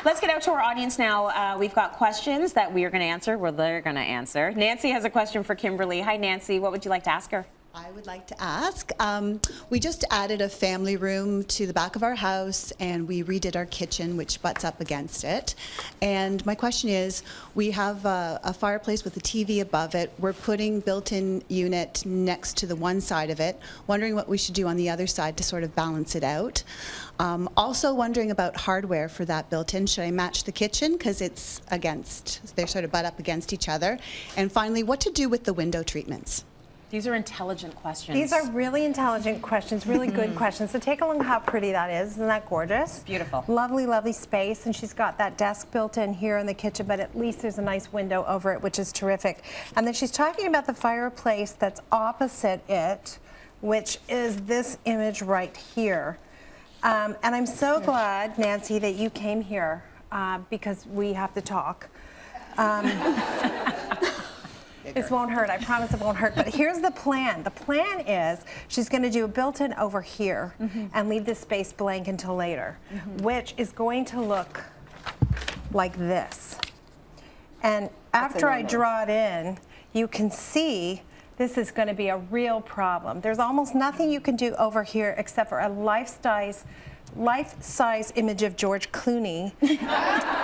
Let's get out to our audience now. We've got questions that we are going to answer. Well, they're going to answer. Nancy has a question for Kimberly. Hi, Nancy. What would you like to ask her? I would like to ask, we just added a family room to the back of our house, and we redid our kitchen, which butts up against it. And my question is, we have a fireplace with a TV above it. We're putting built-in unit next to the one side of it, wondering what we should do on the other side to sort of balance it out. Also wondering about hardware for that built-in. Should I match the kitchen? Because it's against, they sort of butt up against each other. And finally, what to do with the window treatments? These are intelligent questions. These are really intelligent questions, really good questions. So take a look at how pretty that is. Isn't that gorgeous? Beautiful. Lovely, lovely space. And she's got that desk built in here in the kitchen, but at least there's a nice window over it, which is terrific. And then she's talking about the fireplace that's opposite it, which is this image right here. And I'm so glad, Nancy, that you came here because we have to talk. This won't hurt, I promise it won't hurt. But here's the plan. The plan is she's going to do a built-in over here and leave this space blank until later, which is going to look like this. And after I draw it in, you can see this is going to be a real problem. There's almost nothing you can do over here except for a life-size image of George Clooney,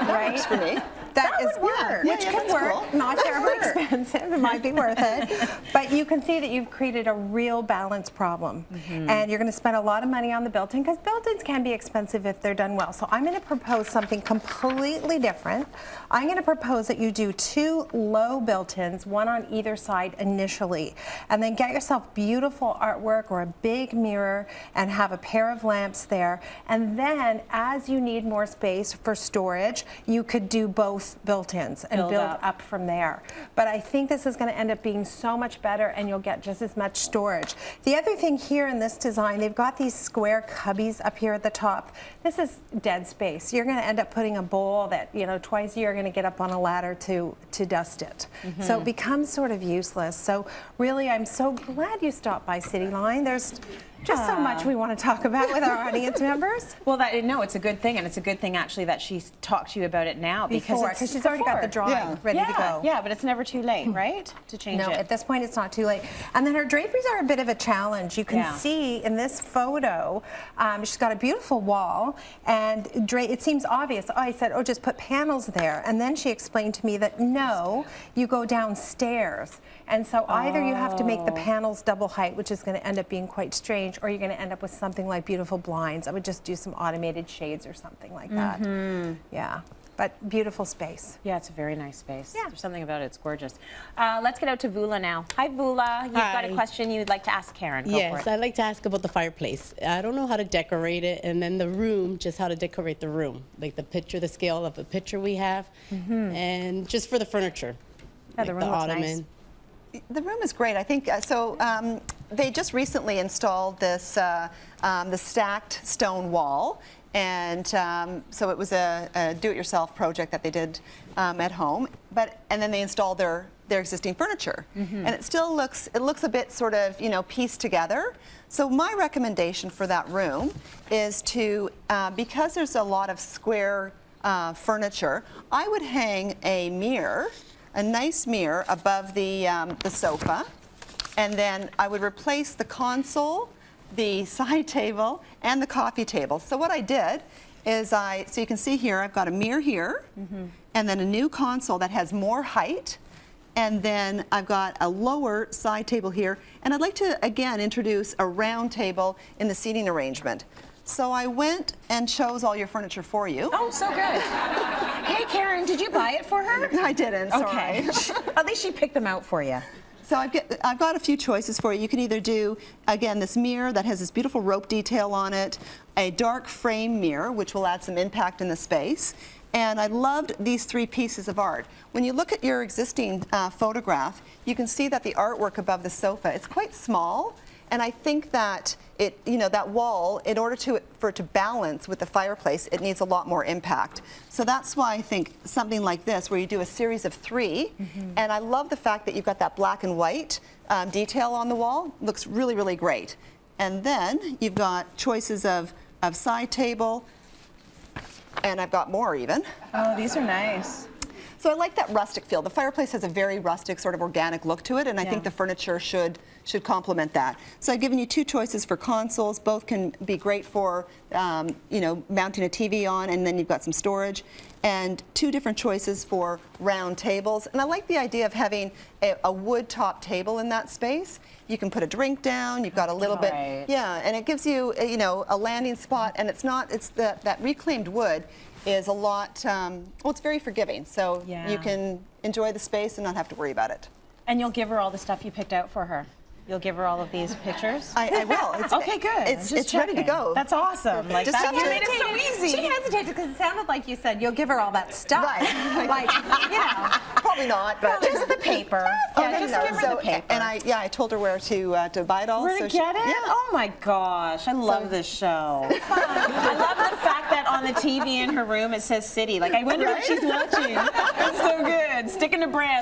right? For me. That would work. Yeah, Which yeah, could that's work. cool. Not terribly expensive. It might be worth it. But you can see that you've created a real balance problem. And you're going to spend a lot of money on the built-in because built-ins can be expensive if they're done well. So I'm going to propose something completely different. I'm going to propose that you do 2 low built-ins, one on either side initially, and then get yourself beautiful artwork or a big mirror and have a pair of lamps there. And then as you need more space for storage, you could do both built-ins and build up from there. But I think this is going to end up being so much better and you'll get just as much storage. The other thing here in this design, they've got these square cubbies up here at the top. This is dead space. You're going to end up putting a bowl that, you know, twice a year you're going to get up on a ladder to dust it. So it becomes sort of useless. So really, I'm so glad you stopped by Cityline. There's just so much we want to talk about with our audience members. Well, no, it's a good thing, and it's a good thing actually that she's talked to you about it now because she's already got the drawing ready to go. Yeah, but it's never too late, right, to change it. No, at this point it's not too late. And then her draperies are a bit of a challenge. You can see in this photo, she's got a beautiful wall, and it seems obvious. Oh, I said, oh, just put panels there. And then she explained to me that no, you go downstairs. And so either you have to make the panels double height, which is going to end up being quite strange, or you're going to end up with something like beautiful blinds. I would just do some automated shades or something like that. Yeah, but beautiful space. Yeah, it's a very nice space. Yeah. There's something about it, it's gorgeous. Let's get out to Vula now. Hi, Vula. You've got a question you'd like to ask Karen. Go for it. I'd like to ask about the fireplace. I don't know how to decorate it, and then the room, just how to decorate the room. Like the picture, the scale of the picture we have, and just for the furniture. Yeah, the room looks ottoman. nice. The room is great. I think they just recently installed this the stacked stone wall, and so it was a do-it-yourself project that they did at home. And then they installed their existing furniture, and it still looks a bit sort of pieced together. So my recommendation for that room is to because there's a lot of square furniture, I would hang a mirror. A nice mirror above the sofa, and then I would replace the console, the side table, and the coffee table. So what I did is so you can see here, I've got a mirror here, and then a new console that has more height, and then I've got a lower side table here, and I'd like to again introduce a round table in the seating arrangement. So I went and chose all your furniture for you. Oh, so good. Hey, Karen, did you buy it for her? I didn't, sorry. Okay. At least she picked them out for you. So I've got a few choices for you. You can either do, again, this mirror that has this beautiful rope detail on it, a dark frame mirror, which will add some impact in the space. And I loved these 3 pieces of art. When you look at your existing photograph, you can see that the artwork above the sofa, it's quite small. And I think that that wall, in order for it to balance with the fireplace, it needs a lot more impact. So that's why I think something like this, where you do a series of 3, and I love the fact that you've got that black and white detail on the wall. Looks really, really great. And then you've got choices of side table, And I've got more even. Oh, these are nice. So I like that rustic feel. The fireplace has a very rustic, sort of organic look to it, and I think the furniture should complement that. So I've given you 2 choices for consoles. Both can be great for, you know, mounting a TV on, and then you've got some storage. And 2 different choices for round tables. And I like the idea of having a wood top table in that space. You can put a drink down. You've got a little bit, and it gives you, you know, a landing spot. And it's not, it's that reclaimed wood is a lot, well, it's very forgiving. So you can enjoy the space and not have to worry about it. And you'll give her all the stuff you picked out for her. You'll give her all of these pictures? I will. It's, okay, good. It's ready to go. That's awesome. Like, Just that, have you to- made it so easy. She hesitated because it sounded like you said you'll give her all that stuff. Right. Like, you know. Probably not, but Just the paper. Yeah, just give her the paper. And I told her where to buy it all. Where so to she- get it? Yeah. Oh my gosh, I love this show. I love the fact that on the TV in her room it says City. Like, I wonder if she's watching. It's so good. Sticking to brand.